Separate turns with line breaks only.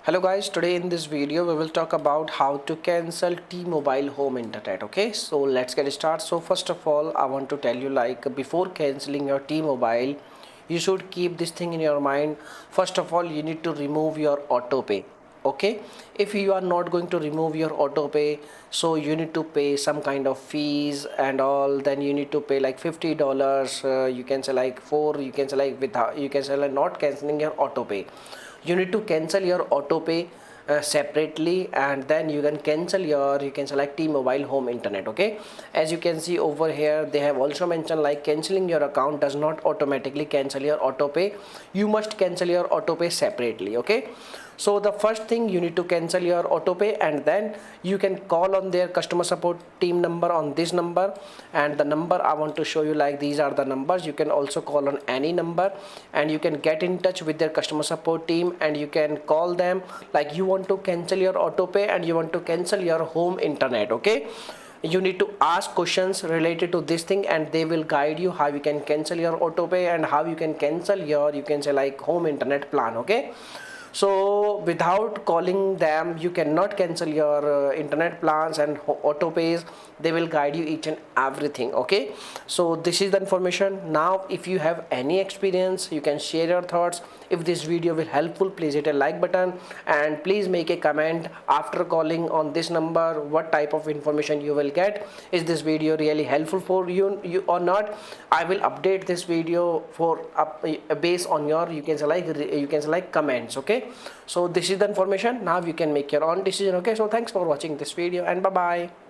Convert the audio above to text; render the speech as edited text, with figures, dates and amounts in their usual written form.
Hello guys, today in this video we will talk about how to cancel T-Mobile home internet. Okay, so let's get started. So first of all, I want to tell you, like, before canceling your T-Mobile, you should keep this thing in your mind. First of all, you need to remove your auto pay. Okay, if you are not going to remove your auto pay, so you need to pay some kind of fees and all. Then you need to pay like $50. You can say like four, you can say like without, you can say like not canceling your auto pay. You need to cancel your auto pay separately, and then you can cancel your, you can select T-Mobile home internet. Okay, as you can see over here, they have also mentioned like canceling your account does not automatically cancel your auto pay. You must cancel your auto pay separately. Okay, so the first thing, you need to cancel your auto pay, and then you can call on their customer support team number on this number. And the number I want to show you, like, these are the numbers. You can also call on any number, and you can get in touch with their customer support team, and you can call them like you want to cancel your auto pay and you want to cancel your home internet. Okay, you need to ask questions related to this thing, and they will guide you how you can cancel your auto pay and how you can cancel your, you can say like, home internet plan. Okay, so without calling them, you cannot cancel your internet plans and auto pays. They will guide you each and everything. Okay, so this is the information. Now if you have any experience, you can share your thoughts. If this video will helpful, please hit a like button, and please make a comment after calling on this number what type of information you will get. Is this video really helpful for you or not? I will update this video for based on your, you can say like, comments. Okay, so this is the information. Now you can make your own decision. Okay, so thanks for watching this video, and bye bye.